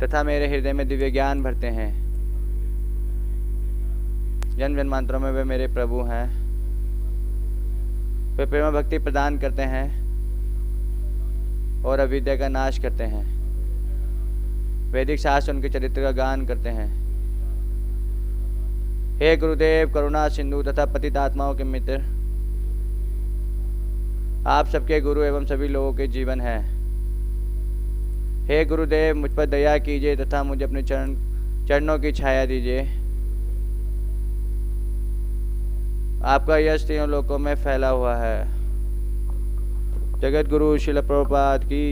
तथा मेरे हृदय में दिव्य ज्ञान भरते हैं। जन्म जन्मांतरों में वे मेरे प्रभु हैं। वे प्रेम भक्ति प्रदान करते हैं और अविद्या का नाश करते हैं। वैदिक शास्त्र उनके चरित्र का गान करते हैं। हे गुरुदेव, करुणा सिंधु तथा पतित आत्माओं के मित्र, आप सबके गुरु एवं सभी लोगों के जीवन हैं। हे गुरुदेव, मुझ पर दया कीजिए तथा मुझे अपने चरणों की छाया दीजिए। आपका यश तीनों लोकों में फैला हुआ है। जगत गुरु श्रील प्रभुपाद की।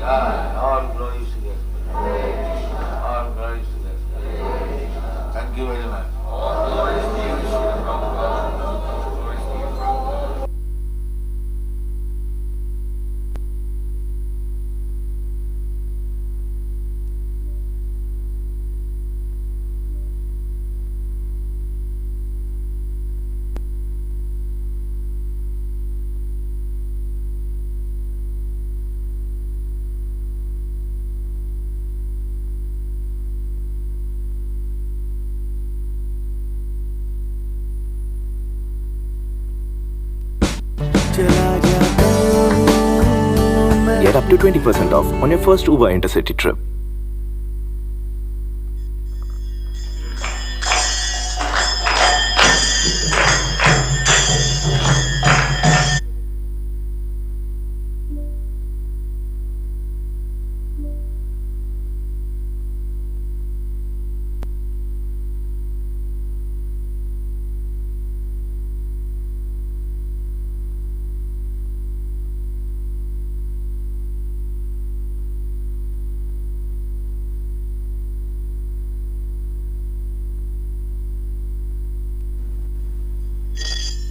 All glories to the Express. All glories to the Express. Thank you very much. All glories to you, Srila Prabhupada. All glories to you, Prabhupada. Get up to 20% off on your first Uber intercity trip.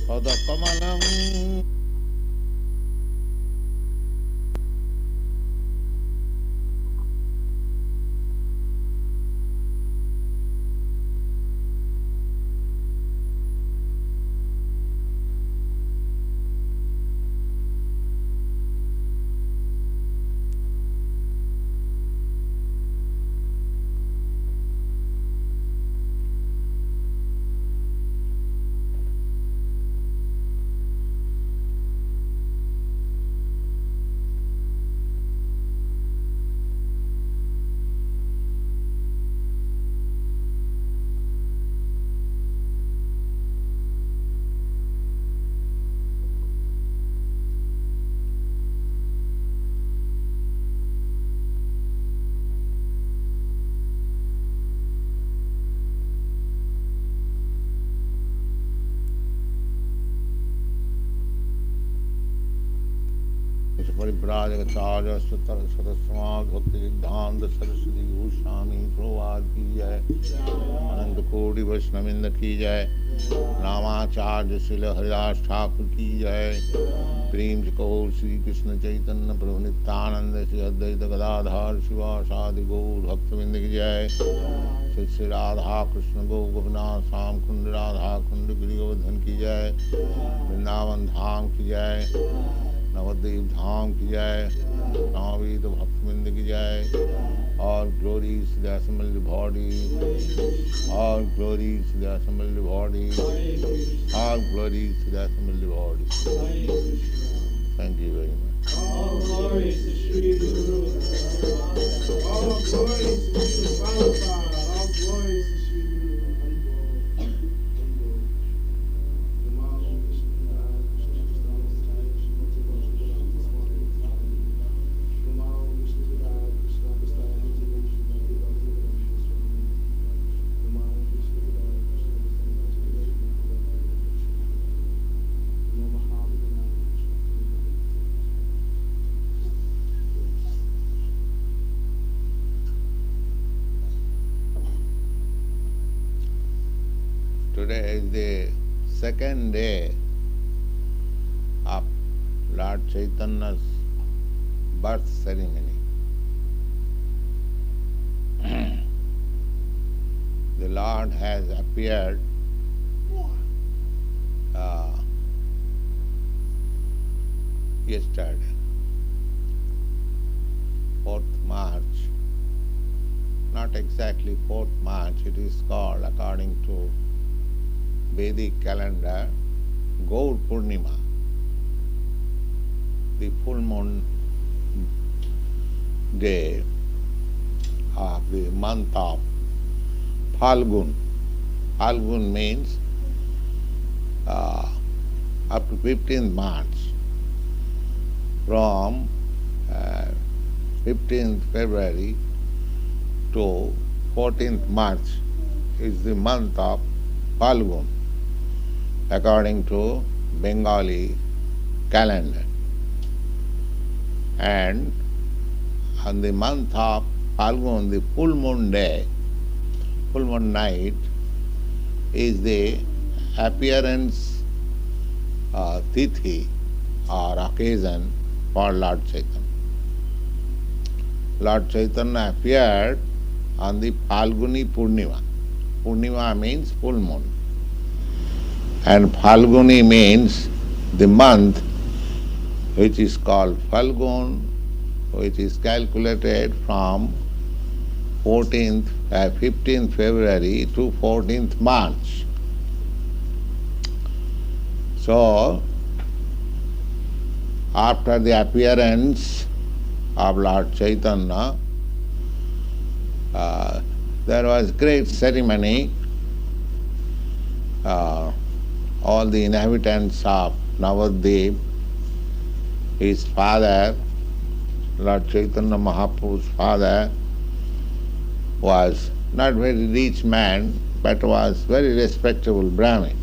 Padakamalam. परिव्राजकाचार्य सतस्मात् भक्ति सिद्धांत सरस्वती गोस्वामी प्रभुपाद की जय। अनंत कोटि वैष्णविंद की जय। रामाचार्य श्रील हरिदास ठाकुर की जय। प्रेम से कहो श्री कृष्ण चैतन्य प्रभु नित्यानंद श्री अद्वैत गदाधर शिवासादि गौर भक्तविंद की जय। श्री श्री राधा कृष्ण गौ गोपनाथ श्याम कुंड राधा कुंड गिरि गोवर्धन की जय। वृंदावन धाम की जय। नवद्वीप धाम की जय। नावीत भक्तविंद की जय। All glories to the assembled body. All glories to the assembled body. All glories to the assembled body. Thank you very much. All glories to Sri Guru. All glories to Sri Prabhupada. All glories to Sri Guru. Today is the second day of Lord Chaitanya's birth ceremony. The Lord has appeared yesterday, 4th March. Not exactly 4th March, it is called, according to Vedic calendar, Gaur Purnima, the full moon day of the month of Phalgun. Phalgun means up to 15th March. From 15th February to 14th March is the month of Phalgun, according to Bengali calendar. And on the month of Phalgun, the full moon day, full moon night, is the appearance tithi or occasion for Lord Chaitanya. Lord Chaitanya appeared on the Phalguni Purnima. Purnima means full moon. And Phalguni means the month which is called Phalgun, which is calculated from 15th February to 14th March. So, after the appearance of Lord Chaitanya, there was great ceremony. All the inhabitants of Navadvip, his father, Lord Chaitanya Mahaprabhu's father, was not very rich man, but was very respectable Brahmin.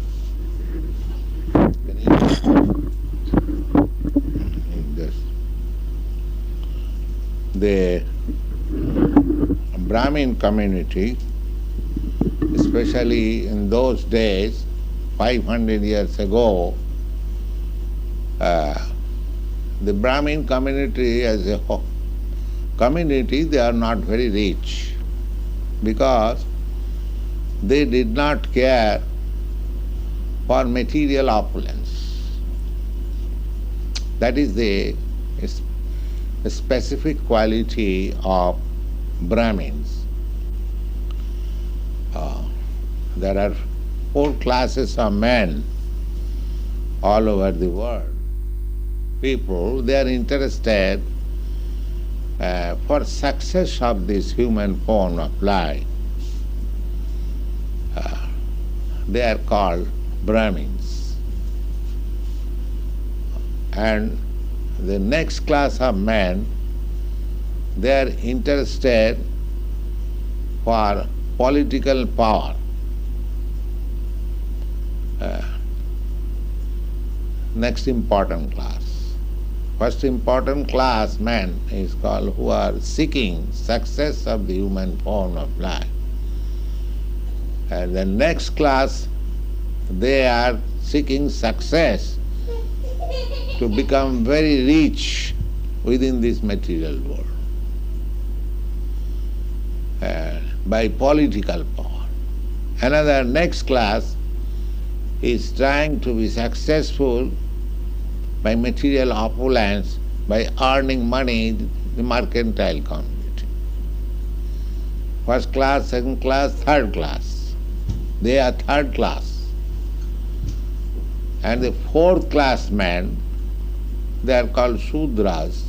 The Brahmin community, especially in those days, 500 years ago, the Brahmin community as a whole community, they are not very rich because they did not care for material opulence. That is the specific quality of Brahmins. There are 4 classes of men all over the world. People, they are interested for success of this human form of life. They are called Brahmins. And the next class of men, they are interested for political power. Next important class. First important class men is called who are seeking success of the human form of life. And the next class, they are seeking success to become very rich within this material world by political power. Another next class is trying to be successful by material opulence, by earning money in the mercantile community. First class, second class, third class. They are third class. And the fourth class men, they are called Sudras.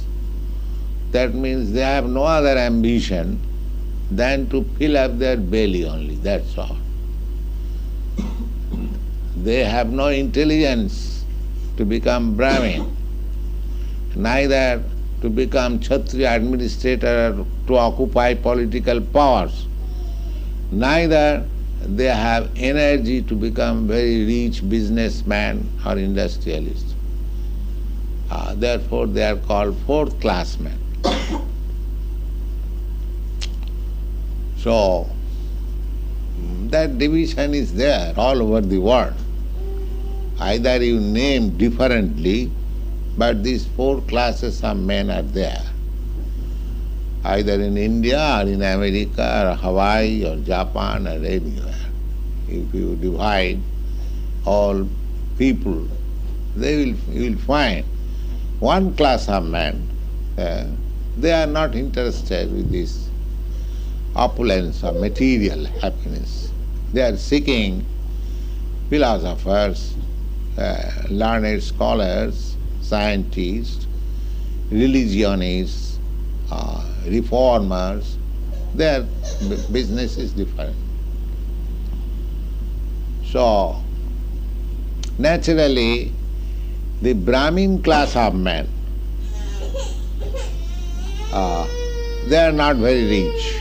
That means they have no other ambition than to fill up their belly only, that's all. They have no intelligence to become Brahmin, neither to become Kshatriya administrator or to occupy political powers, neither they have energy to become very rich businessman or industrialist. Therefore they are called fourth class men. So that division is there all over the world. Either you name differently, but these 4 classes of men are there. Either in India or in America or Hawaii or Japan or anywhere. If you divide all people, you will find one class of men, they are not interested with this opulence or material happiness. They are seeking philosophers, learned scholars, scientists, religionists, reformers. Their business is different. So, naturally, the Brahmin class of men, they are not very rich.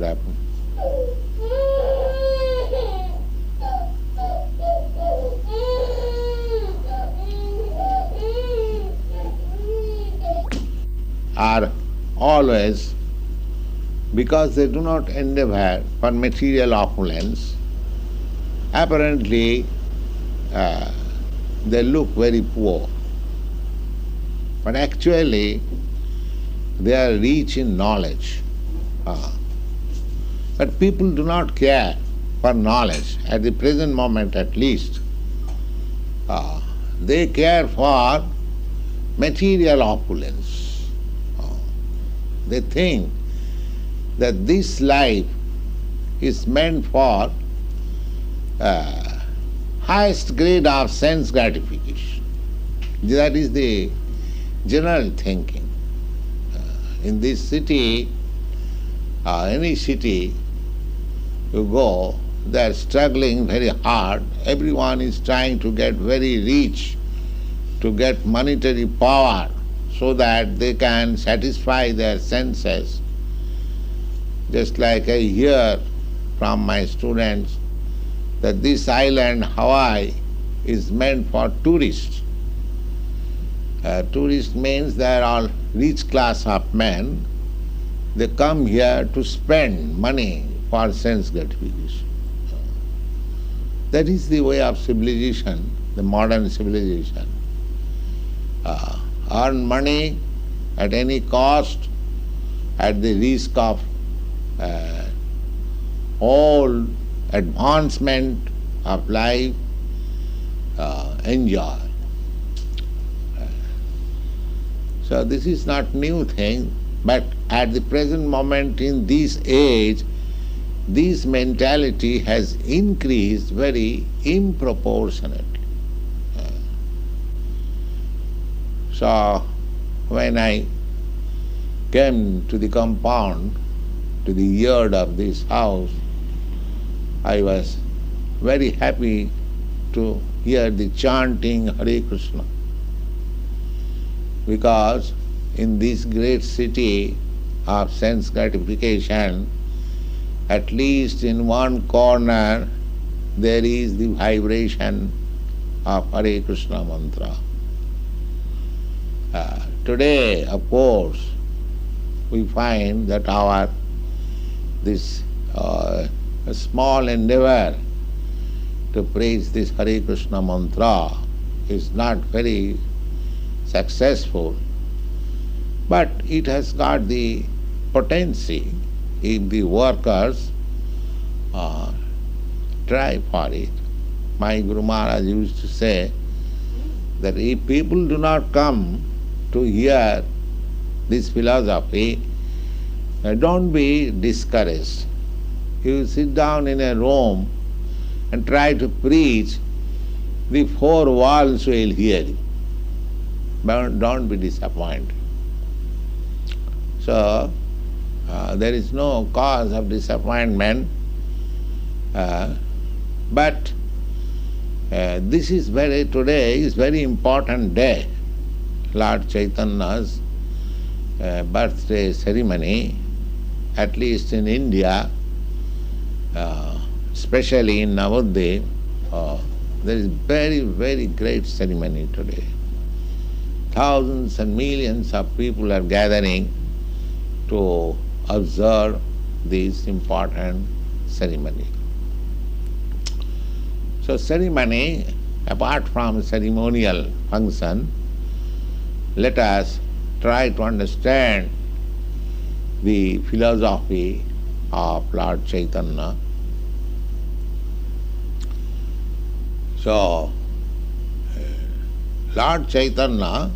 What happened? Are always, because they do not endeavor for material opulence, apparently they look very poor. But actually they are rich in knowledge. But people do not care for knowledge, at the present moment at least. They care for material opulence. They think that this life is meant for highest grade of sense gratification. That is the general thinking. In this city, any city you go, they are struggling very hard. Everyone is trying to get very rich, to get monetary power, so that they can satisfy their senses. Just like I hear from my students that this island, Hawaii, is meant for tourists. Tourist means they are all rich class of men. They come here to spend money for sense gratification. That is the way of civilization, the modern civilization. Earn money at any cost, at the risk of all advancement of life, enjoy. So this is not new thing, but at the present moment in this age, this mentality has increased very improportionately. So when I came to the compound, to the yard of this house, I was very happy to hear the chanting Hare Krishna. Because in this great city of sense gratification, at least in one corner there is the vibration of Hare Krishna mantra. Today, of course, we find that our this small endeavor to preach this Hare Krishna mantra is not very successful, but it has got the potency if the workers try for it. My Guru Maharaj used to say that if people do not come to hear this philosophy, don't be discouraged. You sit down in a room and try to preach, the four walls will hear you. But don't be disappointed. So, there is no cause of disappointment, but this is today is very important day. Lord Chaitanya's birthday ceremony, at least in India, especially in Navadvip, there is very, very great ceremony today. Thousands and millions of people are gathering to observe this important ceremony. So ceremony, apart from ceremonial function, let us try to understand the philosophy of Lord Chaitanya. So, Lord Chaitanya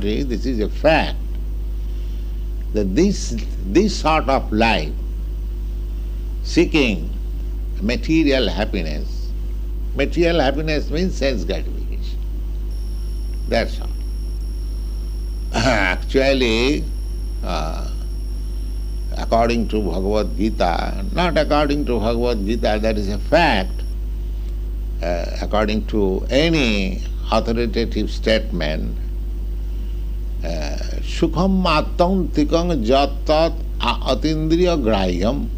this is a fact, that this sort of life, seeking material happiness means sense gratification. That's all. Actually, according to Bhagavad Gita, not according to Bhagavad Gita, that is a fact. According to any authoritative statement, Sukham attantikam jatat atindriya grahyam.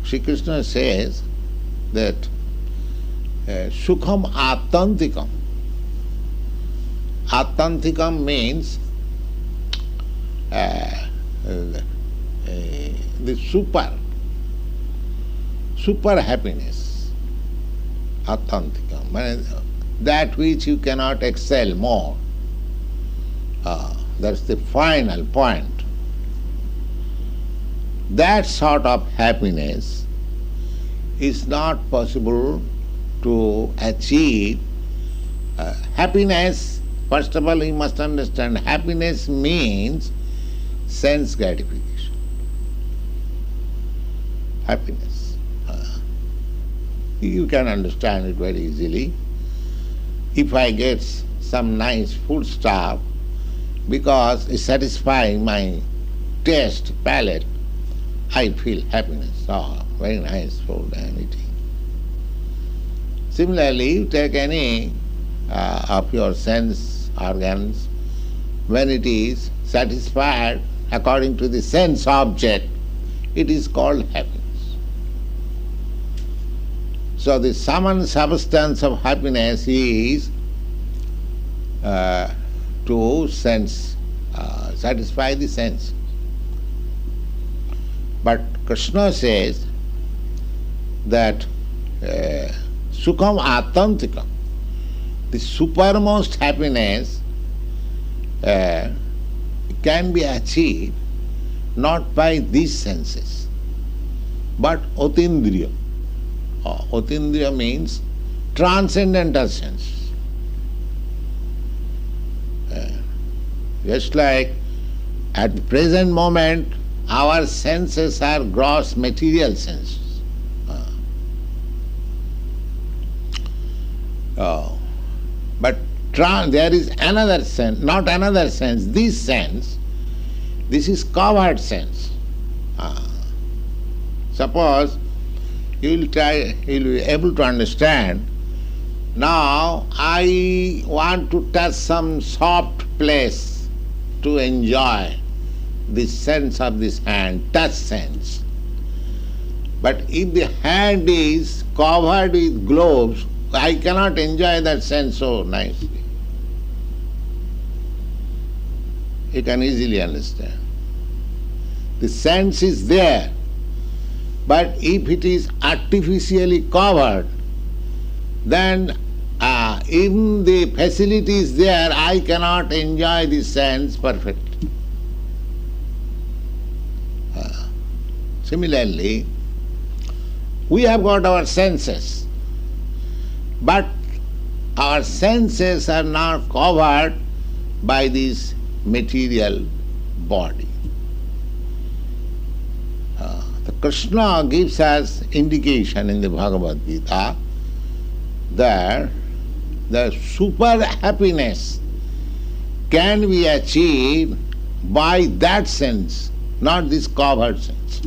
Sri Krishna says that Sukham attantikam. Attantikam means the super happiness. Attantikam, that which you cannot excel more. That's the final point. That sort of happiness is not possible to achieve. Happiness, first of all, you must understand, happiness means sense gratification. Happiness. You can understand it very easily. If I get some nice food stuff, because it satisfies my taste, palate, I feel happiness. Oh, very nice food I am eating. Similarly, you take any of your sense organs, when it is satisfied according to the sense object, it is called happiness. So the sum and substance of happiness is to sense, satisfy the sense. But Krishna says that Sukham attantikam, the supermost happiness can be achieved not by these senses, but atindriya. Atindriya means transcendental sense. Just like at the present moment, our senses are gross material senses. But there is another sense, not another sense, this sense, this is covered sense. Suppose you will be able to understand, now I want to touch some soft place to enjoy the sense of this hand, touch sense. But if the hand is covered with gloves, I cannot enjoy that sense so nicely. You can easily understand. The sense is there, but if it is artificially covered, then even the facility is there, I cannot enjoy the sense perfectly. Similarly, we have got our senses, but our senses are not covered by this material body. The Krishna gives us indication in the Bhagavad Gita that the super happiness can be achieved by that sense, not this covered sense.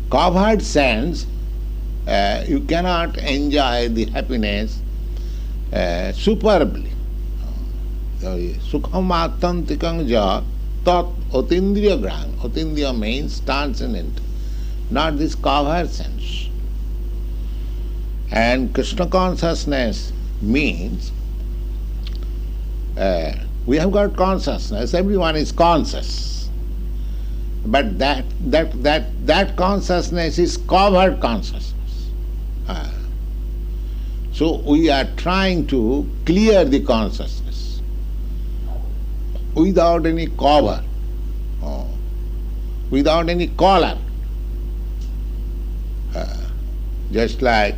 Covered sense, you cannot enjoy the happiness superbly. Sukham attantikam ja tat atindriya graham. Atindriya means transcendent, not this covered sense. And Krishna consciousness means we have got consciousness, everyone is conscious. But that consciousness is covered consciousness. So we are trying to clear the consciousness without any cover, without any collar. Just like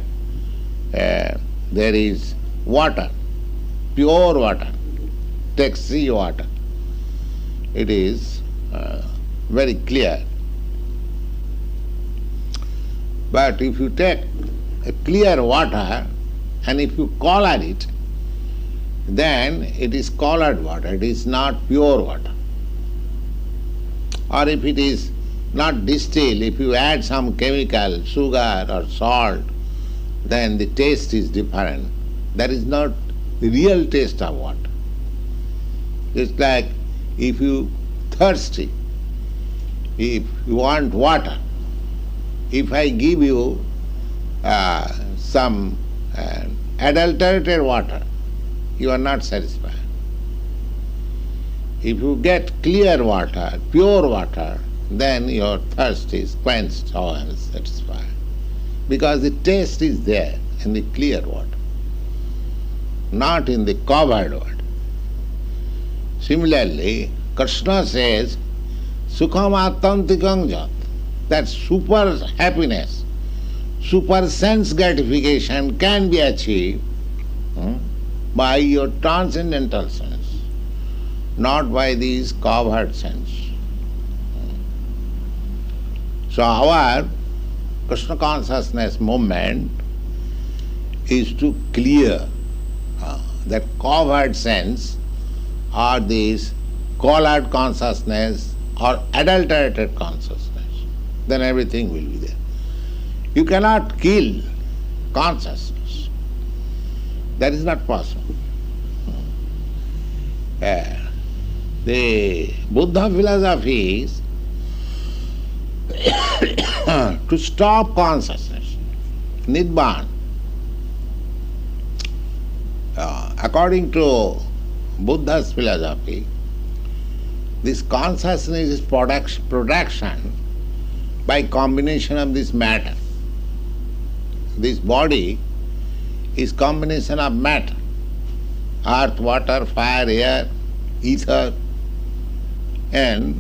there is water, pure water, take sea water. It is very clear. But if you take a clear water and if you color it, then it is colored water, it is not pure water. Or if it is not distill. If you add some chemical, sugar or salt, then the taste is different. That is not the real taste of water. It's like if you thirsty, if you want water, if I give you some adulterated water, you are not satisfied. If you get clear water, pure water, then your thirst is quenched or satisfied. Because the taste is there in the clear water, not in the covered water. Similarly, Krishna says, Sukham attantikam jat, that super happiness, super sense gratification can be achieved by your transcendental sense, not by these covered sense. So our Krishna consciousness movement is to clear that covered sense or this colored consciousness or adulterated consciousness. Then everything will be there. You cannot kill consciousness. That is not possible. The Buddha philosophy is to stop consciousness, Nibbana. According to Buddha's philosophy, this consciousness is production by combination of this matter. This body is combination of matter, earth, water, fire, air, ether, and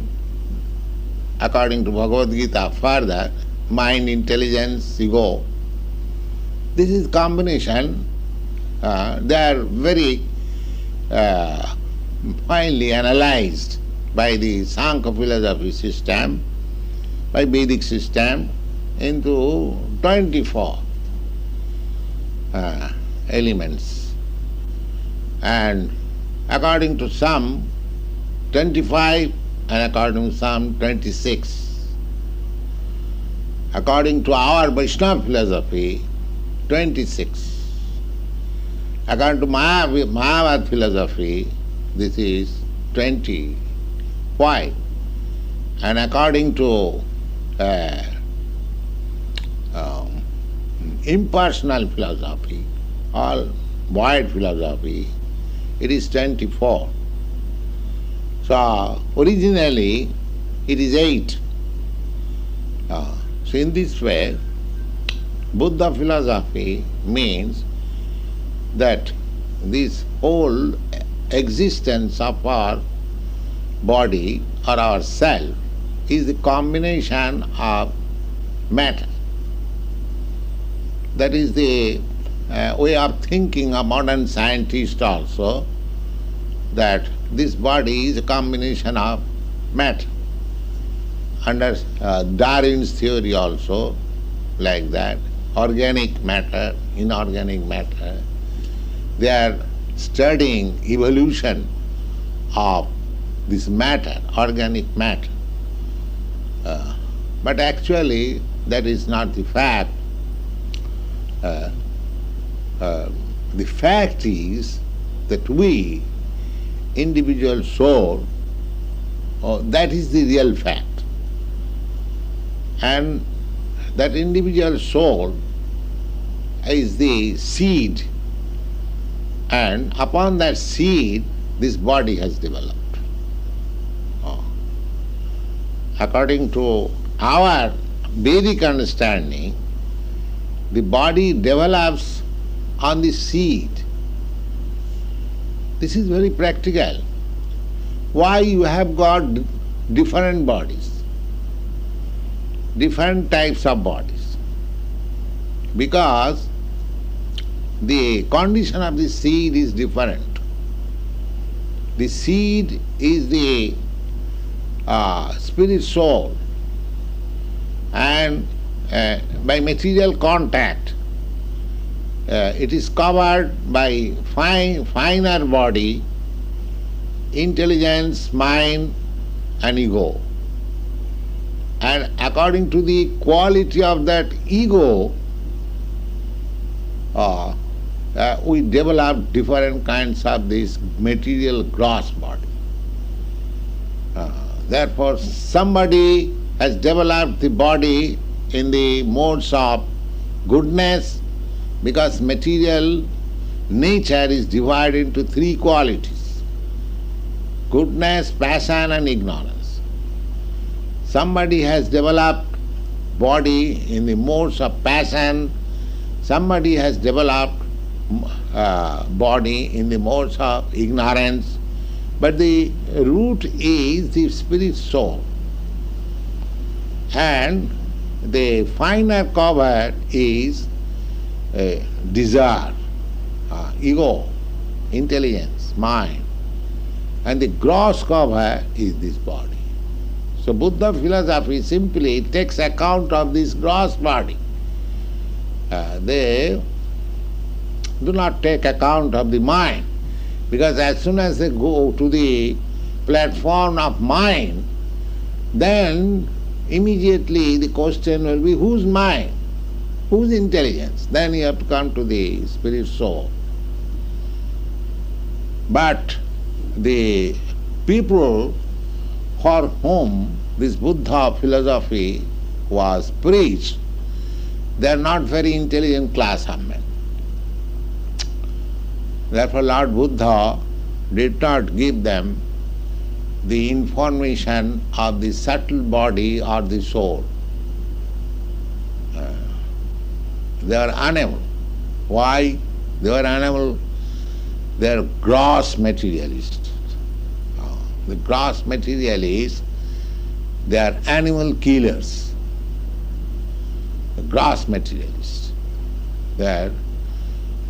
according to Bhagavad Gita further, mind, intelligence, ego. This is combination. They are very finely analyzed by the Sankhya philosophy system, by Vedic system, into 24 elements. And according to some, 25, and according to some, 26. According to our Vaishnava philosophy, 26. According to Mayavad philosophy, this is 25. And according to impersonal philosophy, all void philosophy, it is 24. So originally it is 8. So in this way, Buddha philosophy means that this whole existence of our body or our self is the combination of matter. That is the way of thinking of modern scientists also, that this body is a combination of matter. Under Darwin's theory also, like that, organic matter, inorganic matter, they are studying evolution of this matter, organic matter. But actually that is not the fact. The fact is that we, individual soul, that is the real fact. And that individual soul is the seed, and upon that seed this body has developed. According to our Vedic understanding, the body develops on the seed. This is very practical. Why you have got different bodies, different types of bodies? Because the condition of the seed is different. The seed is the spirit soul, and by material contact it is covered by finer body, intelligence, mind and ego. And according to the quality of that ego, we develop different kinds of this material gross body. Therefore, somebody has developed the body in the modes of goodness, because material nature is divided into three qualities: goodness, passion and ignorance. Somebody has developed body in the modes of passion, somebody has developed body in the modes of ignorance, but the root is the spirit soul. And the finer cover is desire, ego, intelligence, mind. And the gross cover is this body. So Buddha philosophy simply takes account of this gross body. They do not take account of the mind, because as soon as they go to the platform of mind, then immediately the question will be, whose mind? Whose intelligence? Then you have to come to the spirit soul. But the people for whom this Buddha philosophy was preached, they are not very intelligent class of men. Therefore Lord Buddha did not give them the information of the subtle body or the soul. They were unable. Why? They were unable. They are gross materialists. The gross materialists, they are animal killers. The gross materialists.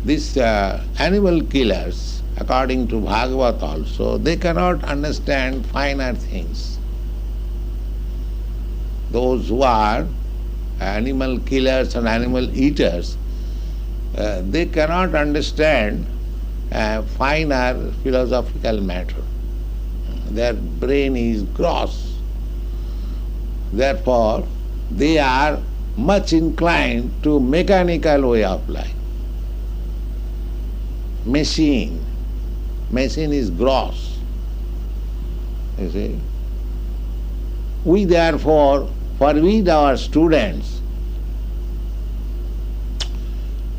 These animal killers, according to Bhagavad also, they cannot understand finer things. Those who are animal killers and animal eaters, they cannot understand finer philosophical matter. Their brain is gross. Therefore, they are much inclined to mechanical way of life. Machine is gross. You see? We therefore forbid our students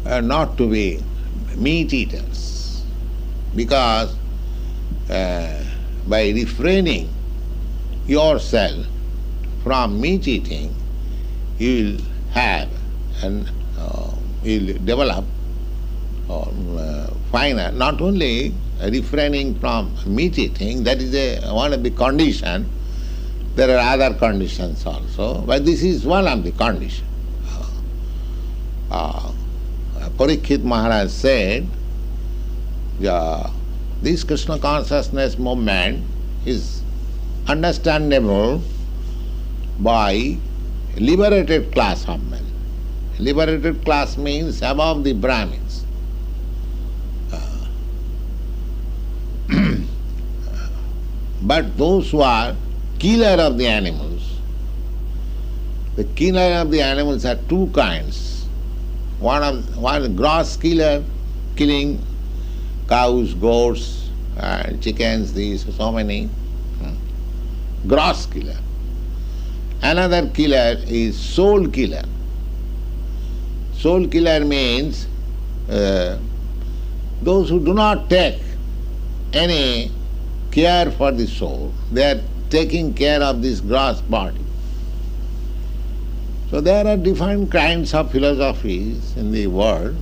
not to be meat eaters, because by refraining yourself from meat eating, you will have and you will develop finer, not only refraining from meat eating, that is one of the conditions. There are other conditions also, but this is one of the conditions. Parikshit Maharaj said, this Krishna consciousness movement is understandable by liberated class of men. Liberated class means above the Brahmins. But those who are killer of the animals, the killer of the animals are two kinds. One is gross killer, killing cows, goats, chickens, these, so many. Gross killer. Another killer is soul killer. Soul killer means those who do not take any care for the soul. They are taking care of this gross body. So there are different kinds of philosophies in the world.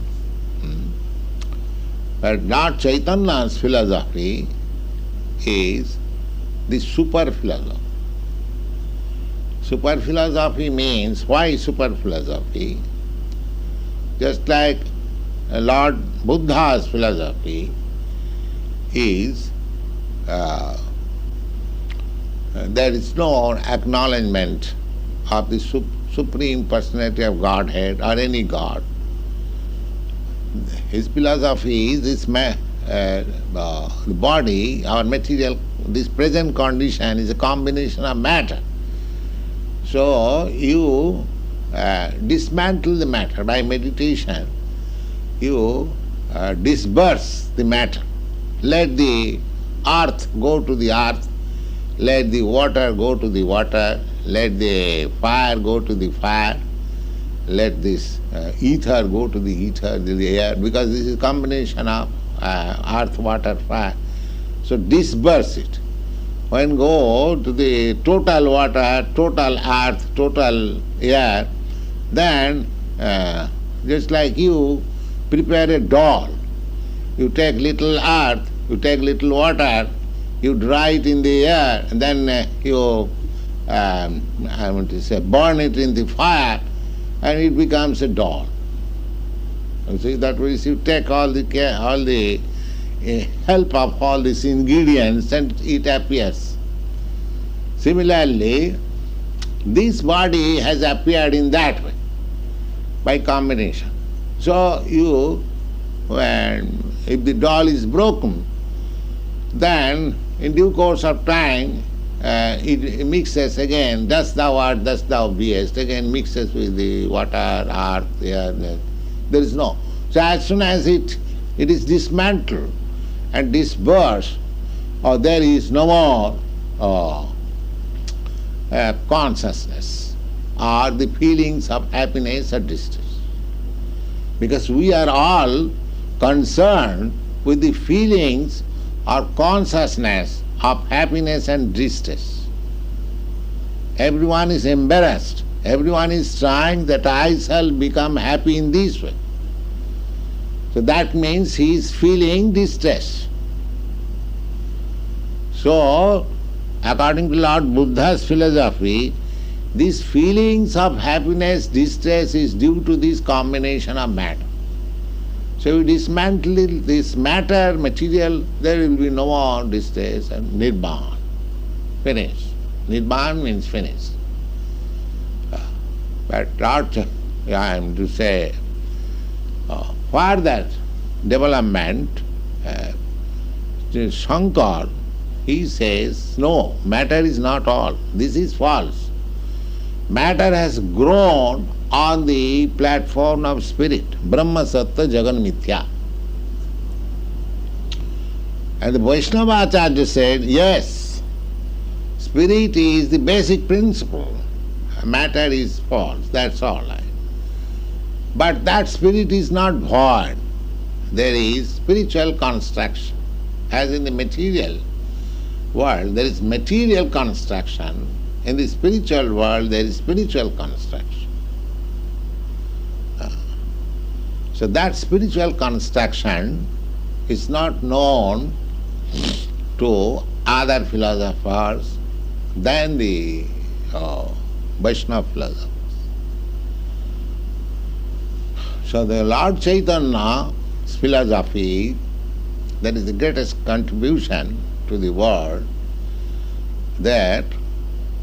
But Lord Chaitanya's philosophy is the super philosophy. Super philosophy means, why super philosophy? Just like Lord Buddha's philosophy is there is no acknowledgement of the Supreme Personality of Godhead or any God. His philosophy is this the body, our material, this present condition is a combination of matter. So you dismantle the matter by meditation. You disperse the matter. Let the earth go to the earth. Let the water go to the water. Let the fire go to the fire. Let this ether go to the ether, the air, because this is a combination of earth, water, fire. So disperse it. When go to the total water, total earth, total air, then just like you prepare a doll. You take little earth, you take little water, you dry it in the air, and then you burn it in the fire, and it becomes a doll. You see, that means you take all the help of all these ingredients and it appears. Similarly, this body has appeared in that way, by combination. So if the doll is broken, then in due course of time, it mixes again, thus thou art, thus thou beest, again mixes with the water, earth, air. There is no. So as soon as it is dismantled and dispersed, there is no more consciousness or the feelings of happiness or distress. Because we are all concerned with the feelings or consciousness of happiness and distress. Everyone is embarrassed. Everyone is trying that I shall become happy in this way. So that means he is feeling distress. So, according to Lord Buddha's philosophy, these feelings of happiness, distress is due to this combination of matter. So we dismantle this matter, material, there will be no more distress and Nibbana. Finish. Nibbana means finish. But I am to say, for that development, Shankar, he says, no, matter is not all. This is false. Matter has grown on the platform of spirit, Brahma Sattva Jagan Mithya. And the Vaishnava Acharya said, yes, spirit is the basic principle. Matter is false, that's all. But that spirit is not void. There is spiritual construction. As in the material world, there is material construction. In the spiritual world, there is spiritual construction. So that spiritual construction is not known to other philosophers than the Vaishnava philosophers. So the Lord Chaitanya's philosophy, that is the greatest contribution to the world, that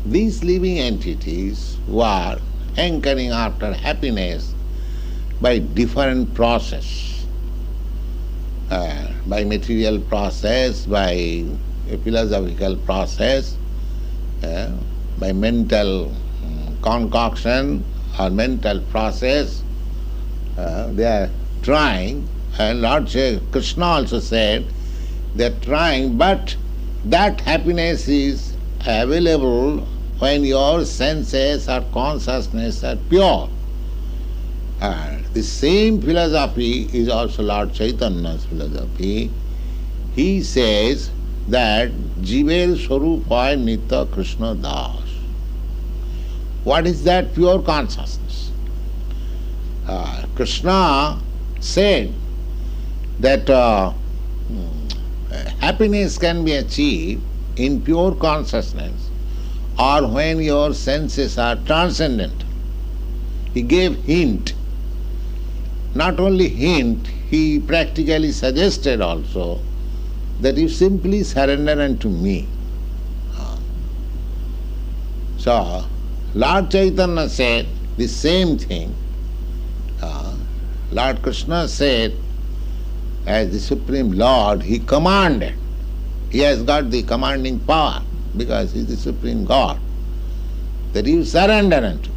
these living entities who are hankering after happiness by different process, by material process, by a philosophical process, by mental concoction or mental process, they are trying, and Lord Krishna also said, they are trying, but that happiness is available when your senses or consciousness are pure. The same philosophy is also Lord Chaitanya's philosophy. He says that Jiver Swarupa Nitya Krishna Das. What is that pure consciousness? Krishna said that happiness can be achieved in pure consciousness or when your senses are transcendent. He gave hint. Not only hint, he practically suggested also that you simply surrender unto me. So, Lord Chaitanya said the same thing. Lord Krishna said, as the Supreme Lord, he commanded. He has got the commanding power because he is the Supreme God. that you surrender unto.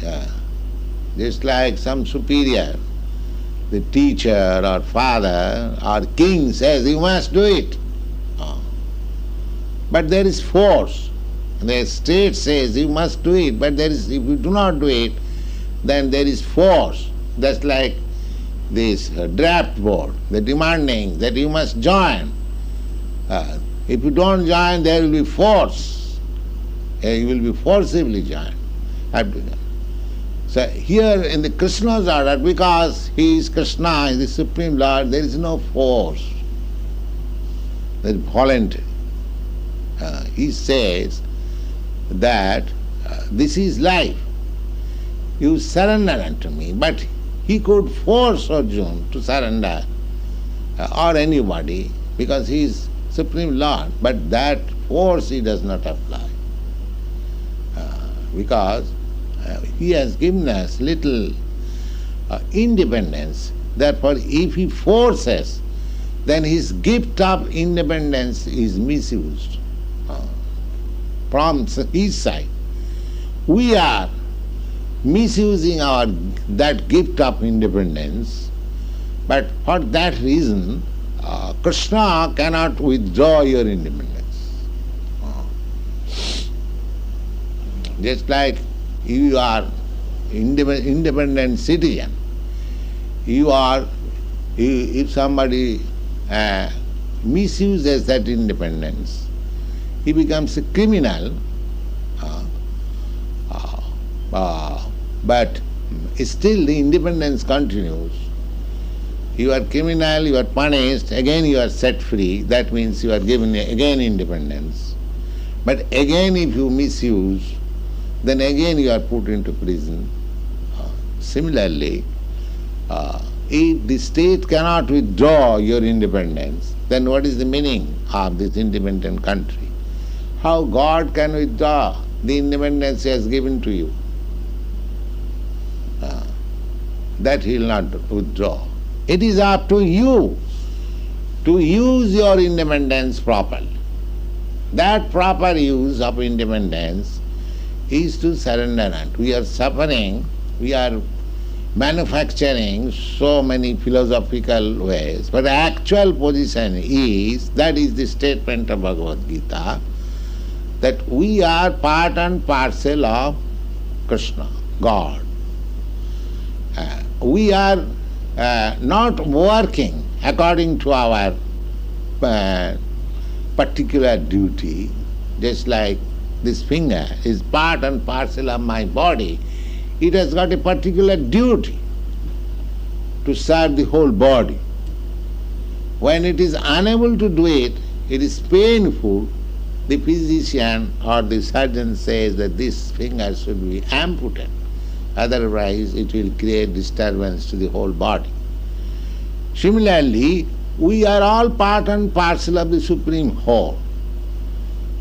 Yeah. Just like some superior, the teacher or father or king says, you must do it. But there is force. The state says you must do it, but if you do not do it, then there is force. That's like this draft board, the demanding that you must join. If you don't join, there will be force. You will be forcibly joined. So here in the Krishna's order, because he is Krishna, he is the Supreme Lord, there is no force. There is voluntary. He says that this is life. You surrender unto me. But he could force Arjuna to surrender, or anybody, because he is Supreme Lord. But that force he does not apply. Because he has given us little independence. Therefore, if he forces, then his gift of independence is misused from his side. We are misusing that gift of independence, but for that reason, Krishna cannot withdraw your independence. Just like you are independent citizen, if somebody misuses that independence, he becomes a criminal, but still the independence continues. You are criminal, you are punished, again you are set free, that means you are given again independence. But again if you misuse, then again you are put into prison. Similarly, if the state cannot withdraw your independence, then what is the meaning of this independent country? How God can withdraw the independence He has given to you? That He will not withdraw. It is up to you to use your independence properly. That proper use of independence is to surrender unto. We are suffering, we are manufacturing so many philosophical ways, but the actual position is, that is the statement of Bhagavad Gita, that we are part and parcel of Krishna, God. We are not working according to our particular duty, just like this finger is part and parcel of my body. It has got a particular duty to serve the whole body. When it is unable to do it, it is painful. The physician or the surgeon says that this finger should be amputated. Otherwise, it will create disturbance to the whole body. Similarly, we are all part and parcel of the Supreme Whole.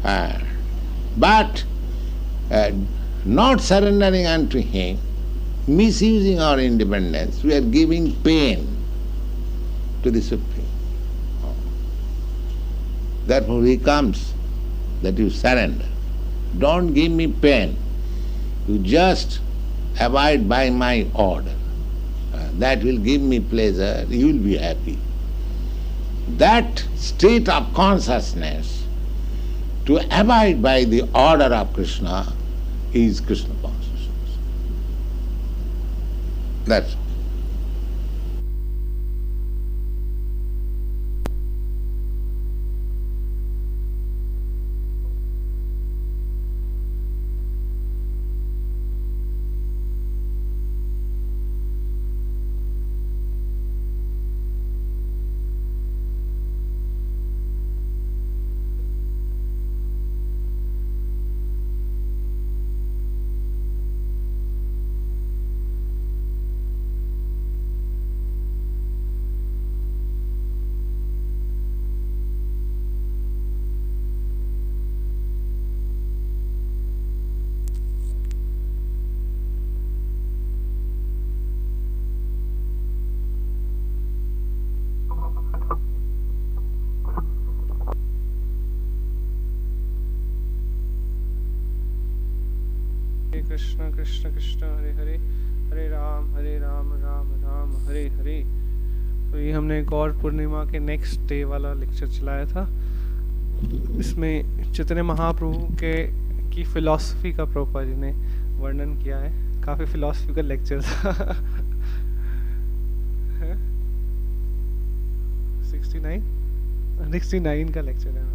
But not surrendering unto Him, misusing our independence, we are giving pain to the Supreme. Therefore He comes that you surrender. Don't give me pain. You just abide by my order. That will give me pleasure, you will be happy. That state of consciousness, to abide by the order of Krishna, is Krishna consciousness. That's all. Krishna Krishna Krishna Hare Hare Hare Ram Ram Ram Hare Hare। तो ये हमने गौर पूर्णिमा के next day वाला lecture चलाया था। इसमें चैतन्य महाप्रभु के की फिलॉसफी का प्रभुपाद जी ने वर्णन किया है। काफ़ी फिलॉसफिकल लेक्चर था। 69 का लेक्चर है,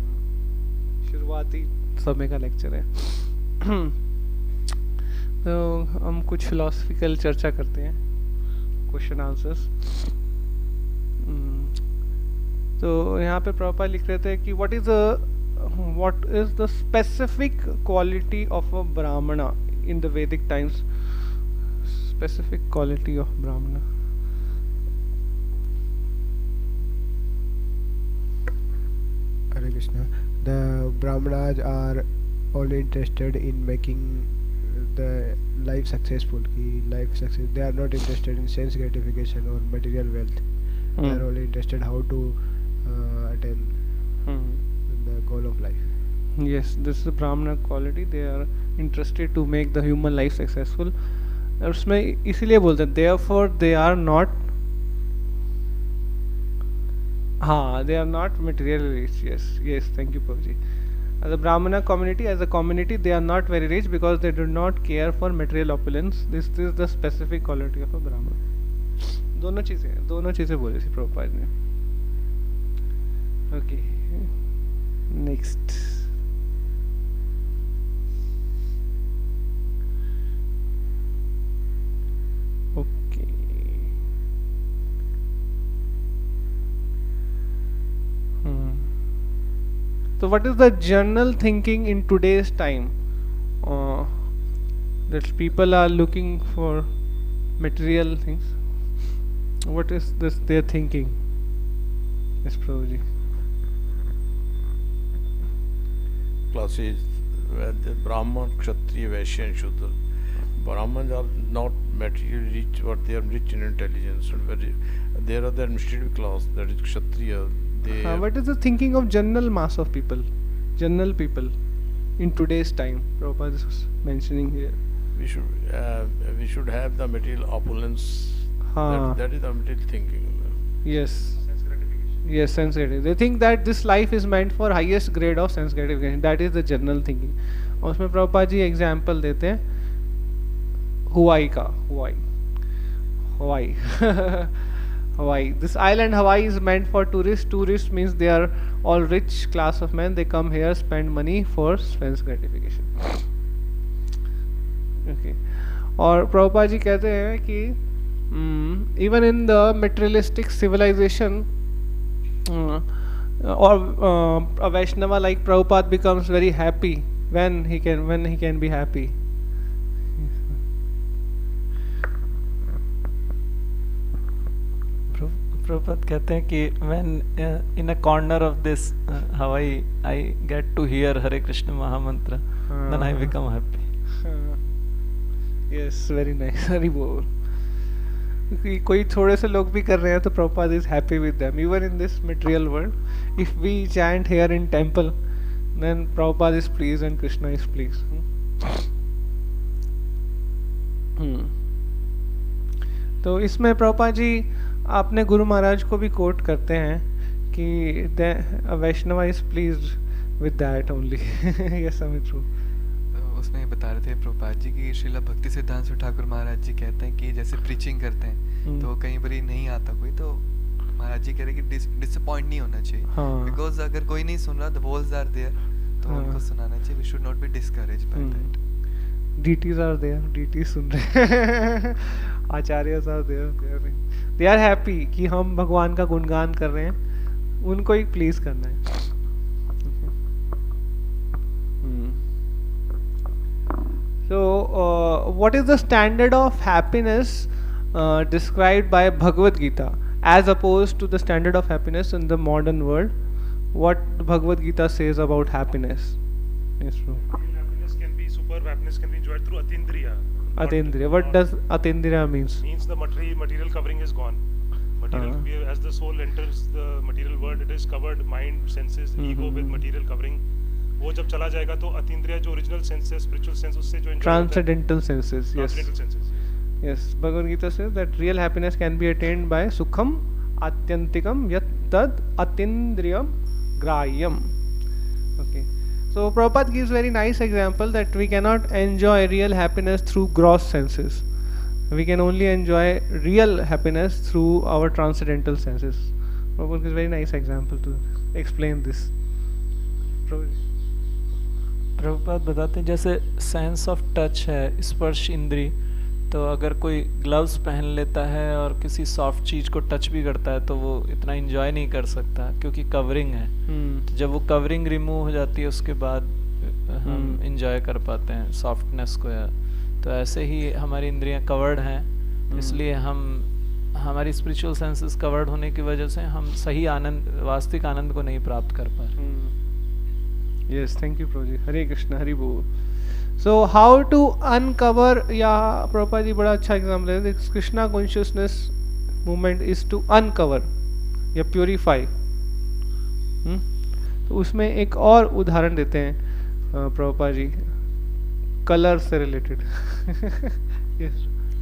शुरुआती समय का लेक्चर है। तो हम कुछ फिलॉसफिकल चर्चा करते हैं, क्वेश्चन आंसर्स। तो यहाँ पे प्रभुपाद लिख रहे थे कि what is the specific quality of a ब्राह्मणा इन द वैदिक टाइम्स। स्पेसिफिक क्वालिटी ऑफ ब्राह्मणा। Hare Krishna. The Brahmanas are only interested in making the life successful. Life success. They are not interested in sense gratification or material wealth. They are only interested how to attain the goal of life. Yes, this is the Brahmana quality. They are interested to make the human life successful. और उसमें इसीलिए बोलते हैं therefore they are not they are not materially rich. Yes, thank you Prabhuji. As a Brahmana community, they are not very rich because they do not care for material opulence. This is the specific quality of a Brahmana. दोनों चीजें बोली थी प्रभुपाद ने। Okay, next. Okay, so what is the general thinking in today's time that people are looking for material things? What is this their thinking? Yes, Prabhuji. Classes where the Brahman, Kshatriya, Vaishya and Shudra. Brahmans are not materially rich, but they are rich in intelligence. And there are the administrative class, that is Kshatriya. What is the thinking of general mass of people, general people in today's time? Prabhupada is mentioning here. We should have the material opulence. That is the material thinking. Yes. Yes, sense gratification. They think that this life is meant for highest grade of sense gratification. That is the general thinking. और उसमें Prabhupada ji example देते हैं हवाई का। Hawaii. This island Hawaii is meant for tourists. Tourists means they are all rich class of men. They come here, spend money for sense gratification. Okay. और प्रभुपाद जी कहते हैं कि even in the materialistic civilization, a Vaishnava like Prabhupada becomes very happy when he can be happy. Prabhupada कहते हैं कि when in a corner of this Hawaii I get to hear Hare Krishna Mahamantra, then I become happy. Yes, very nice. Hari Bol. कोई थोड़े से लोग भी कर रहे हैं तो Prabhupada is happy with them. Even in this material world, if we chant here in temple, then Prabhupada is pleased and Krishna is pleased. तो इसमें प्रभुपाद जी अपने गुरु महाराज को भी कोट करते हैं कि Vaishnava is pleased with that only. Yes Amit true. उसमें ये बता रहे थे प्रभुपाद जी की श्रीला भक्ति सिद्धांत ठाकुर महाराज जी कहते हैं कि जैसे प्रीचिंग करते हैं तो कई बार नहीं आता कोई, तो महाराज जी कह रहे कि डिसअपॉइंट नहीं होना चाहिए, बिकॉज अगर कोई नहीं सुन रहा द वॉल्स आर देयर तो उनको सुनाना चाहिए। We should not be discouraged by that. DTs are there, DTs सुन रहे हैं, acharyas are there, they are happy कि हम भगवान का गुणगान कर रहे हैं, उनको ही प्लीज करना है। So what is the standard of happiness described by Bhagavad Gita as opposed to the standard of happiness in the modern world? What Bhagavad Gita says about happiness? Yes, true. Happiness can be superb. Happiness can be enjoyed through atindriya. Atindriya. What does atindriya means? Means the material covering is gone. As the soul enters the material world, it is covered. Mind, senses, ego with material covering. वो जब चला जाएगा तो अतीन्द्रिय जो original sense है, spiritual sense, उससे जो transcendental senses, yes transcendental senses. Yes, Bhagavad Gita says that real happiness can be attained by sukham atyantikam yat tad atindriyam grayam. Okay, so Prabhupada gives very nice example that we cannot enjoy real happiness through gross senses. We can only enjoy real happiness through our transcendental senses. Prabhupada gives very nice example to explain this. Prabhupada बताते हैं जैसे sense of touch है, स्पर्श इंद्री, तो अगर कोई gloves पहन लेता है और किसी सॉफ्ट चीज़ को टच भी करता है तो वो इतना एंजॉय नहीं कर सकता क्योंकि कवरिंग है। तो जब वो कवरिंग रिमूव हो जाती है उसके बाद हम एंजॉय कर पाते हैं सॉफ्टनेस को। तो ऐसे ही हमारी इंद्रियां कवर्ड हैं, इसलिए हम हमारी स्पिरिचुअल सेंसेस कवर्ड होने की वजह से हम सही आनंद, वास्तविक आनंद को नहीं प्राप्त कर पा रहे। Yes, thank you Prabhuji. Hare Krishna, Hari Bol. So how to uncover, या Prabhupada जी बड़ा अच्छा एग्जाम्पल है, this Krishna consciousness movement is to uncover या purify। तो उसमें एक और उदाहरण देते हैं प्रभुपाद जी, कलर से रिलेटेड। yes.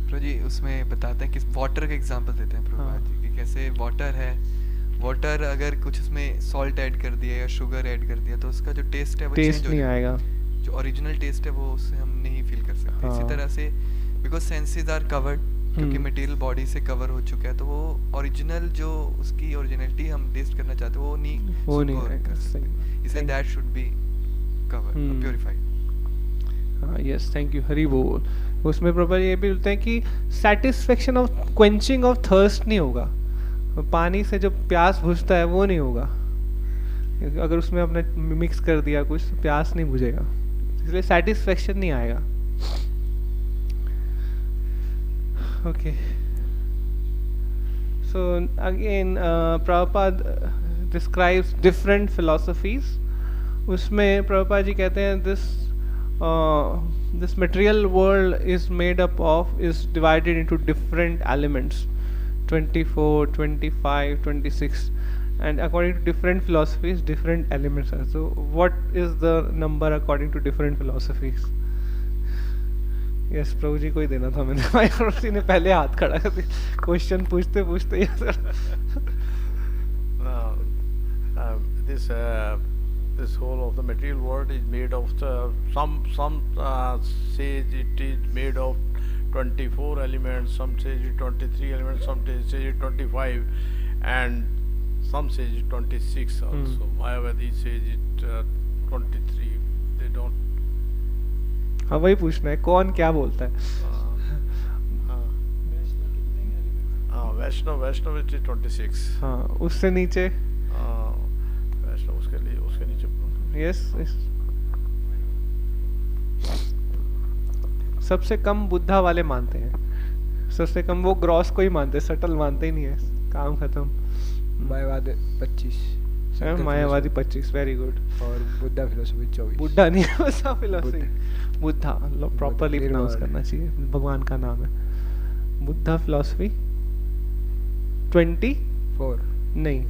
प्रभु जी उसमें बताते हैं कि वाटर का एग्जांपल देते हैं प्रभुपाद जी कि कैसे वाटर है, वाटर अगर कुछ उसमें सॉल्ट ऐड कर दिया या शुगर ऐड कर दिया तो उसका जो टेस्ट है वो टेस्ट नहीं आएगा, जो ओरिजिनल टेस्ट है वो उससे हम नहीं फील कर सकते। इसी तरह से बिकॉज सेंसेस आर कवर्ड, क्योंकि मटेरियल बॉडी से कवर हो चुका है, तो वो ओरिजिनल जो उसकी ओरिजिनलिटी हम टेस्ट करना चाहते हैं वो नहीं कर सकते, इसलिए that should be covered, purified. Yes, thank you, Hari बोल। उसमें प्रभुपाद ये भी बोलते हैं कि satisfaction of quenching of thirst नहीं होगा, पानी से जो प्यास बुझता है वो नहीं होगा, अगर उसमें आपने मिक्स कर दिया कुछ तो प्यास नहीं बुझेगा, इसलिए सेटिस्फेक्शन नहीं आएगा। Okay, so again Prabhupada describes different philosophies. उसमें प्रभुपाद जी कहते हैं this material world is made up of, is divided into different elements, 24, 25, 26, and according to different philosophies different elements are. So what is the number according to different philosophies? Yes, प्रभु जी को ही देना था मैंने, भाई प्रभु जी ने पहले हाथ खड़ा कर दिया, क्वेश्चन पूछते पूछते this whole of the material world is made of some says it is made of 24 elements, some says it 23 elements, some says it 25, and some says it 26 also. Mayavadi says it 23. They don't. हाँ वही पूछना है, कौन क्या बोलता है? वैष्णव it is 26. हाँ, उससे नीचे वैष्णव उसके नीचे यस सबसे कम बुद्धा वाले मानते हैं, सबसे कम वो ग्रॉस को ही मानते हैं, सटल मानते ही नहीं है, काम खत्म। Mayavadi 25, Mayavadi 25, very good. और बुद्धा फिलोसफी 24। बुद्धा नहीं, Buddha philosophy, Buddha properly pronounce करना चाहिए, भगवान का नाम है। बुद्धा फिलोसफी 24 नहीं,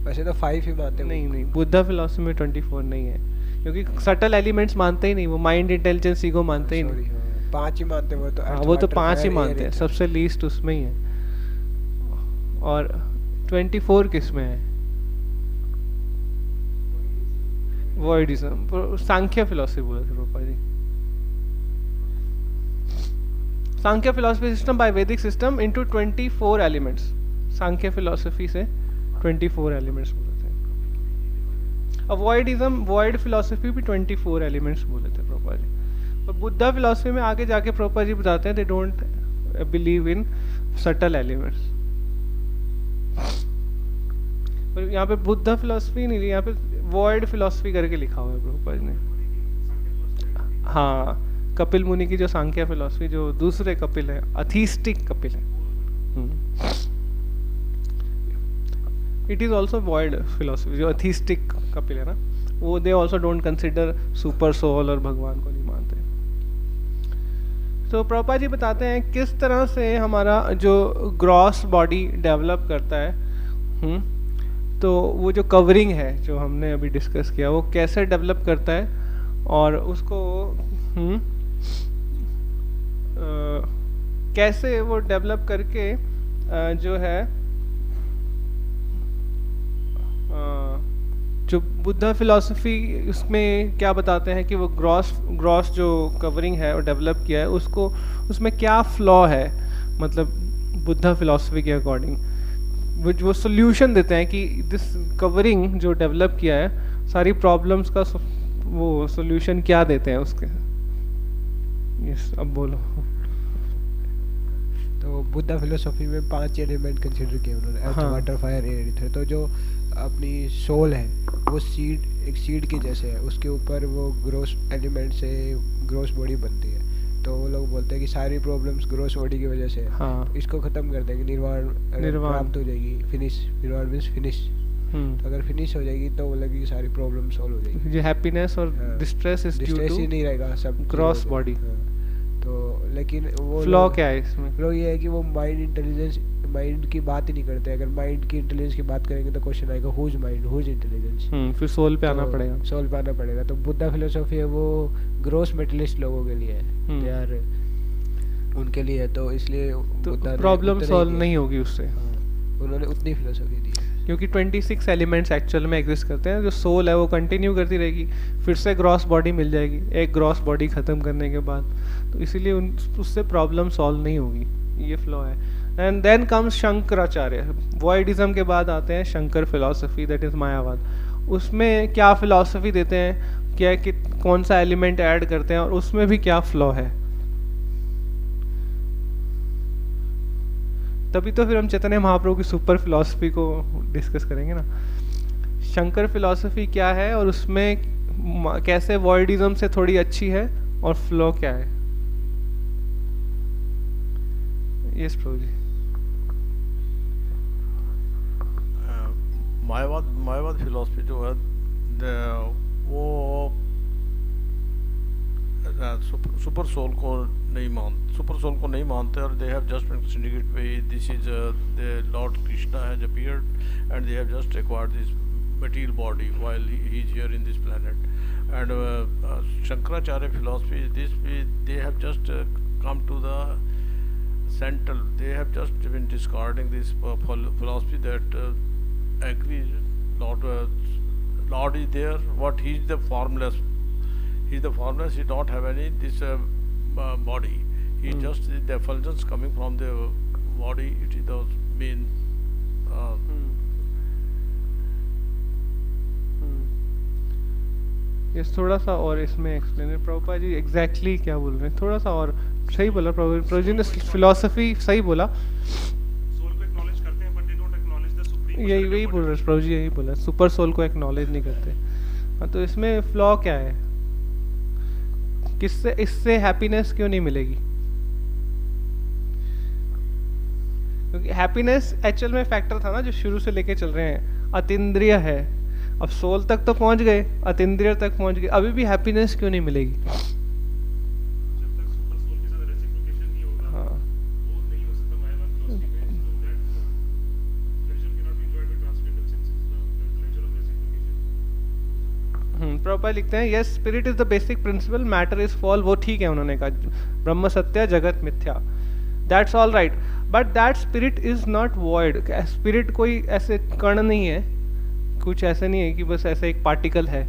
वैसे तो 5 ही मानते हैं। नहीं, बुद्धा फिलोसफी में 24 नहीं है, क्योंकि सटल एलिमेंट्स मानते ही नहीं, वो माइंड, इंटेलिजेंस, ईगो मानते ही नहीं। 5 ही मानते हैं वो तो। वो तो 5 ही मानते हैं, सबसे लीस्ट उसमें ही है। और 24 किस में है? वॉइडिज्म, सांख्य फिलोसफी बोले थे रूपा जी। सांख्य फिलोसफी सिस्टम बाय वैदिक सिस्टम इनटू 24 एलिमेंट्स। सांख्य फिलोसफी से 24 एलिमेंट्स बोले थे। अवॉइडिज्म, वॉइड फिलोसफी भी 24 एलिमेंट्स बोले थे प्रभुपाद जी। पर बुद्धा फिलोसफी में आगे जाके प्रभुपाद जी बताते हैं they don't believe in subtle elements. पर यहाँ पे बुद्धा फिलोसफी नहीं, यहाँ पे वॉइड फिलोसफी करके लिखा हुआ है प्रभुपाद जी ने। हाँ, कपिल मुनि की जो सांख्य फिलोसफी, जो दूसरे कपिल है, अथीस्टिक कपिल है, it is also void philosophy. जो अथीस्टिक कपिल है ना, वो they also don't consider super soul और भगवान को नहीं मानते। तो प्रभुपाद जी बताते हैं किस तरह से हमारा जो ग्रॉस बॉडी डेवलप करता है। तो वो जो कवरिंग है जो हमने अभी डिस्कस किया वो कैसे डेवलप करता है और उसको कैसे वो डेवलप करके जो है जो बुद्धा फिलॉसफी उसमें क्या बताते हैं कि वो ग्रॉस जो कवरिंग है और डेवलप किया है उसको उसमें क्या फ्लॉ है, मतलब बुद्धा फिलॉसफी के अकॉर्डिंग वो सोल्यूशन देते हैं कि दिस कवरिंग जो डेवलप किया है सारी प्रॉब्लम्स का वो सोल्यूशन क्या देते हैं उसके। यस, अब बोलो। तो बुद्धा फिलोसॉफी में 5 एलिमेंट कंसिडर किए उन्होंने, earth water fire air ether. तो जो अपनी सोल है वो एक सीड के जैसे है, उसके ऊपर वो ग्रोस एलिमेंट से ग्रोस बॉडी बनती है। तो वो लोग बोलते हैं कि सारी प्रॉब्लम्स ग्रोस बॉडी की वजह से है। तो इसको खत्म कर देंगे, निर्वाण प्राप्त हो जाएगी, फिनिश, निर्वाण मींस फिनिश। तो अगर फिनिश हो जाएगी तो वो लगेगी सारी प्रॉब्लम सॉल्व हो जाएगी। जो हैप्पीनेस और डिस्ट्रेस ही नहीं रहेगा, सब ग्रॉस बॉडी। तो लेकिन वो फ्लॉ क्या है इसमें? फ्लॉ ये है कि वो माइंड की बात ही नहीं करते। अगर माइंड की इंटेलिजेंस की बात करेंगे तो क्वेश्चन आएगा हुज माइंड, हुज इंटेलिजेंस। फिर सोल पे आना पड़ेगा। सोल पे आना पड़ेगा। तो बुद्धा फिलोसॉफी है वो ग्रोस मेटलिस्ट लोगों के लिए है, यार उनके लिए है। तो इसलिए तो प्रॉब्लम सॉल्व नहीं होगी उससे। उन्होंने उतनी फिलोसॉफी दी है क्योंकि 26 एलिमेंट्स एक्चुअल में एग्जिस्ट करते हैं। जो सोल है वो कंटिन्यू करती रहेगी, फिर से ग्रॉस बॉडी मिल जाएगी एक ग्रॉस बॉडी खत्म करने के बाद। तो इसीलिए उससे प्रॉब्लम सॉल्व नहीं होगी, ये फ्लॉ है। And then comes Shankaracharya. Voidism के बाद आते हैं Shankar philosophy, that is Mayavad. उसमें क्या फिलॉसफी देते हैं, क्या कि कौन सा एलिमेंट ऐड करते हैं और उसमें भी क्या फ्लॉ है। तभी तो फिर हम चैतन्य महाप्रभु की सुपर फिलॉसफी को डिस्कस करेंगे ना। शंकर फिलॉसफी क्या है और उसमें कैसे वॉइडिज्म से थोड़ी अच्छी है और फ्लॉ क्या है। यस प्रभु जी। मायावाद फिलॉसफी जो है वो सुपर सोल को नहीं मानते और they have just been syndicate way this is the lord Krishna has appeared and they have just acquired this material body while he is here in this planet and Shankaracharya philosophy this they have just come to the central, they have just been discarding this philosophy that agrees Lord is there, what he is the formless, he don't have any this body, he just the effulgence coming from the body, it is the main ये थोड़ा सा और इसमें explain. Prabhupada ji exactly क्या बोल रहे हैं, थोड़ा सा और सही बोला प्रभु जी ने, फिलॉसफी सही बोला। सोल को एक्नॉलेज करते हैं but they don't acknowledge the supreme. यही बोल रहे प्रभु जी, यही बोला, सुपर सोल को एक्नॉलेज नहीं करते। हाँ, तो इसमें फ्लॉ क्या है, किससे इससे हैप्पीनेस क्यों नहीं मिलेगी? क्योंकि हैप्पीनेस एक्चुअल में फैक्टर था ना जो शुरू से लेके चल रहे हैं, अतीन्द्रिय है। अब सोल तक तो पहुंच गए, अतीन्द्रिय तक पहुंच गए, अभी भी हैप्पीनेस क्यों नहीं मिलेगी? जब तक सुपर सोल के साथ रेसिप्रोकेशन नहीं होगा, हाँ, वो नहीं हो सकता मायावाद फिलॉसफी में। So that pleasure cannot be enjoyed with transcendental senses, the pleasure of reciprocation। Prabhupada लिखते हैं yes spirit is the basic principle, matter is fall. वो ठीक है, उन्होंने कहा ब्रह्म सत्य जगत मिथ्या, that's all right, but that spirit is not void. Spirit कोई ऐसे कण नहीं है, कुछ ऐसे नहीं है कि बस ऐसे एक पार्टिकल है।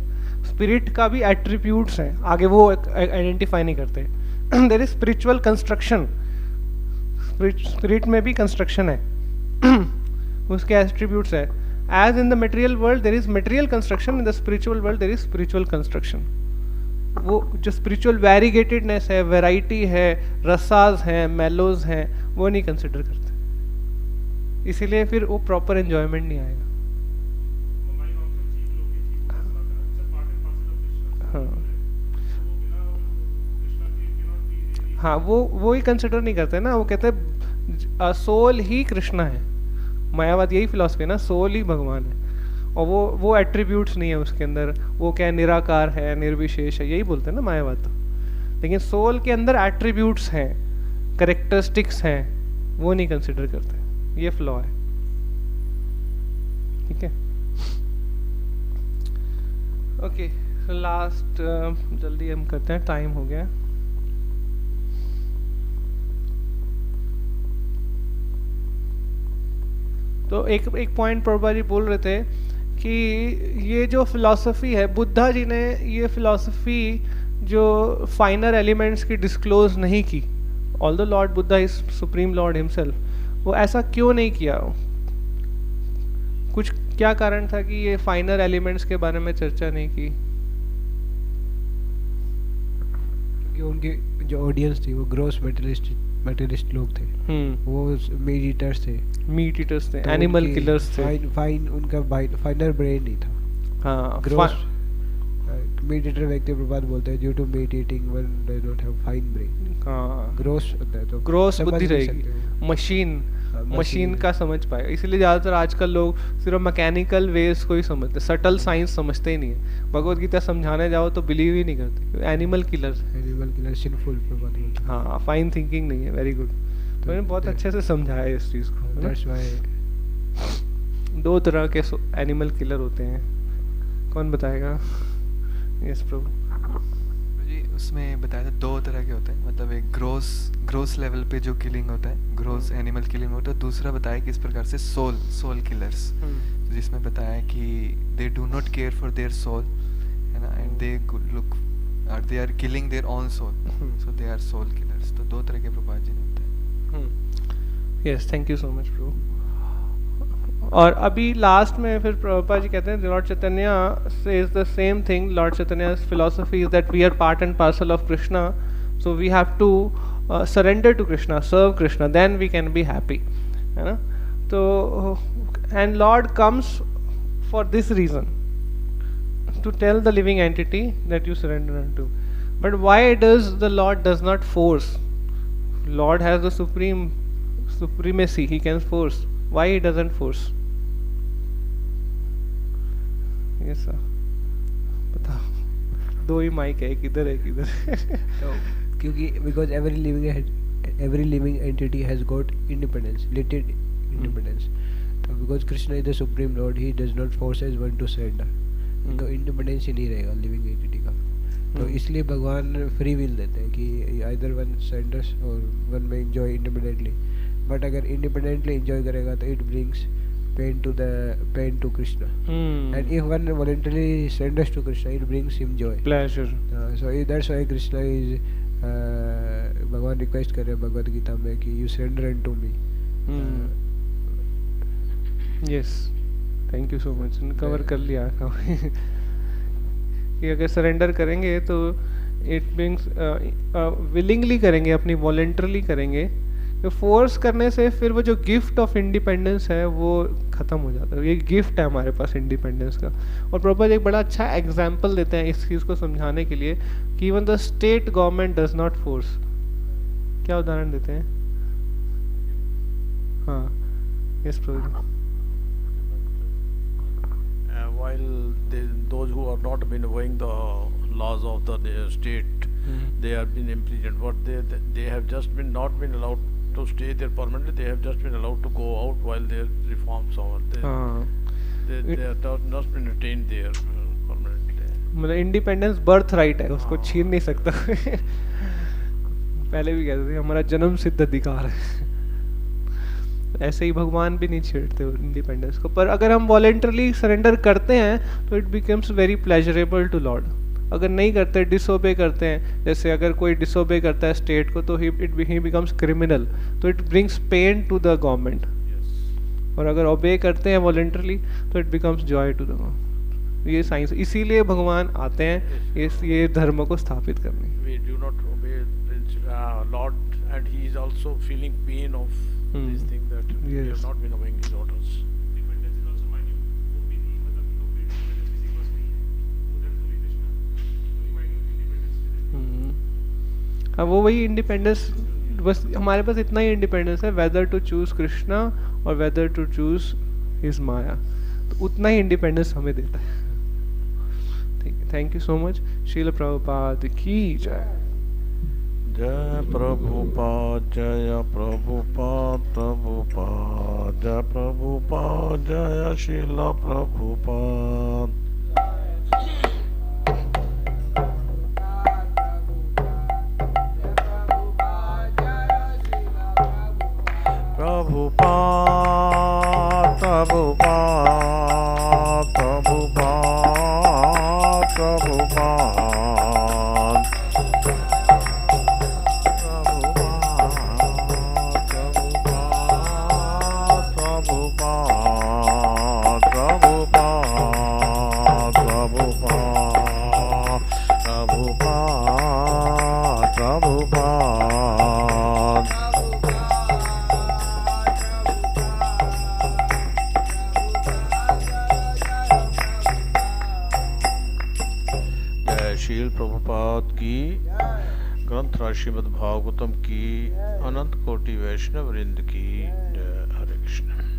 स्पिरिट का भी एट्रीब्यूट्स हैं, आगे वो आइडेंटिफाई नहीं करते। There is spiritual construction, spirit में भी कंस्ट्रक्शन है, उसके एट्रीब्यूट्स है। As in the material world there is material construction, in the spiritual world there is spiritual construction. वो जो स्पिरिचुअल वेरीगेटेडनेस है, वैरायटी है, रसाज हैं, मेलोज हैं, वो नहीं कंसिडर करते, इसीलिए फिर वो प्रॉपर एंजॉयमेंट नहीं आएगा। हाँ, वो ही कंसिडर नहीं करते ना, वो कहते हैं सोल ही कृष्णा है। मायावाद यही फिलॉसफी है ना, सोल ही भगवान है, और वो एट्रीब्यूट्स नहीं है उसके अंदर, वो क्या निराकार है, निर्विशेष है, यही बोलते हैं ना मायावाद तो। लेकिन सोल के अंदर एट्रीब्यूट्स हैं, कैरेक्टरिस्टिक्स हैं, वो नहीं कंसिडर करते, ये फ्लॉ है। ठीक है, ओके लास्ट जल्दी हम करते हैं, टाइम हो गया। तो एक पॉइंट प्रभुपाद जी बोल रहे थे कि ये जो फिलॉसफी है, बुद्धा जी ने ये फिलॉसफी जो फाइनर एलिमेंट्स की डिस्क्लोज नहीं की, although Lord Buddha is supreme Lord himself, वो ऐसा क्यों नहीं किया? कुछ क्या कारण था कि ये फाइनर एलिमेंट्स के बारे में चर्चा नहीं की? क्योंकि उनकी जो ऑडियंस थी वो ग्रोस मेटलिस्ट लोग थे, वो मीट ईटर्स थे, एनिमल किलर्स थे। फाइन उनका फाइनर ब्रेन नहीं था। हाँ, ग्रोस मीट ईटर व्यक्ति प्रभात बोलते हैं due to meat eating one does not have fine brain. हाँ, ग्रोस होता है तो ग्रोस बुद्धि रहेगी, मशीन का समझ पाएगा। इसलिए ज़्यादातर आजकल लोग सिर्फ मैकेनिकल वेज को ही समझते, सटल साइंस समझते ही नहीं है। भगवत गीता समझाने जाओ तो बिलीव ही नहीं करते। Animal killer sinful. हाँ, फाइन थिंकिंग नहीं है। वेरी गुड, तो मैंने बहुत अच्छे से समझाया इस चीज़ को। दैट्स व्हाई 2 तरह के एनिमल किलर होते हैं। कौन बताएगा? यस प्रभु जी, उसमें बताया था 2 तरह के होते हैं, मतलब एक ग्रोस लेवल पे जो किलिंग होता है, ग्रोस एनिमल किलिंग होता है। दूसरा बताया कि इस प्रकार से सोल किलर्स, जिसमें बताया कि they do not care for their soul, है ना, and they are killing their own soul, so they are soul killers. तो 2 तरह के प्रभात जी ने बताया। Yes, thank you so much प्रभु। और अभी लास्ट में फिर प्रभुपाद जी कहते हैं lord Chaitanya says the same thing. Lord Chaitanya's philosophy is that we are part and parcel of Krishna, so we have to surrender to Krishna, serve Krishna, then we can be happy, है ना। तो and Lord comes for this reason, to tell the living entity that you surrender unto. But why does the Lord does not force? Lord has the supremacy, he can force. Why he doesn't force? Yes sir, बताओ। 2 ही mic है, किधर है किधर? क्योंकि because every living entity has got independence, limited independence. So because Krishna is the supreme Lord, he does not force one to surrender. तो independence ही नहीं रहेगा living entity का। तो इसलिए भगवान फ्री विल देते हैं कि either one surrenders or one may enjoy independently. But अगर independently enjoy करेगा तो it brings pain to Krishna. And if one voluntarily surrenders to Krishna, it brings him joy, pleasure. So that's why Krishna is भगवान request कर रहे हैं भगवत गीता में कि you surrender unto me. Yes, thank you so much. Cover कर लिया कि अगर सरेंडर करेंगे तो इट मीन्स विलिंगली करेंगे, अपनी वॉलेंटरली करेंगे। तो फोर्स करने से फिर वो जो गिफ्ट ऑफ इंडिपेंडेंस है वो ख़त्म हो जाता है। ये गिफ्ट है हमारे पास इंडिपेंडेंस का। और प्रभुपाद एक बड़ा अच्छा एग्जाम्पल देते हैं इस चीज़ को समझाने के लिए कि even the state government does not force. क्या उदाहरण देते हैं? हाँ, yes Prabhu. While those who are not been obeying the laws of the state, they have been imprisoned. But they have just been not been allowed to stay there permanently. They have just been allowed to go out while their reforms over. They have not been retained there permanently. मतलब independence birth right है, उसको छीन नहीं सकता। पहले भी कहते थे हमारा जन्म सिद्ध अधिकार है। ऐसे ही भगवान भी नहीं छेड़ते इंडिपेंडेंस को। पर अगर हम वॉलेंटरली सरेंडर करते हैं तो it becomes very pleasurable to lord. अगर नहीं करते, डिसोबे करते हैं, जैसे अगर कोई डिसोबे करता है स्टेट को तो ही बिकम्स क्रिमिनल, तो it brings pain to the government. और अगर ओबे करते हैं वॉलेंटरली तो it becomes joy to the government. ये साइंस, इसीलिए भगवान आते हैं ये धर्म को स्थापित करने। We do not obey Lord, and he is also feeling pain of this thing that we have not been obeying his orders. Independence is also minute. वो भी नहीं, मतलब complete independence किसी के पास नहीं है। वो that's only Krishna. Only minute independence है। अब वो वही इंडिपेंडेंस, बस हमारे पास इतना ही इंडिपेंडेंस है, वेदर टू चूज कृष्णा और वेदर टू चूज हिज माया। तो उतना ही इंडिपेंडेंस हमें देता है। ठीक है, thank you so much. Srila Prabhupada की जय। जय प्रभुपाद, जय प्रभुपाद, प्रभुपाद, जय प्रभुपाद, जय श्रील प्रभुपाद। Prabhupada. जय शील प्रभुपाद की, ग्रंथ राज श्रीमद् भागवतम की, अनंत कोटि वैष्णव वृंद की जय। हरे कृष्ण।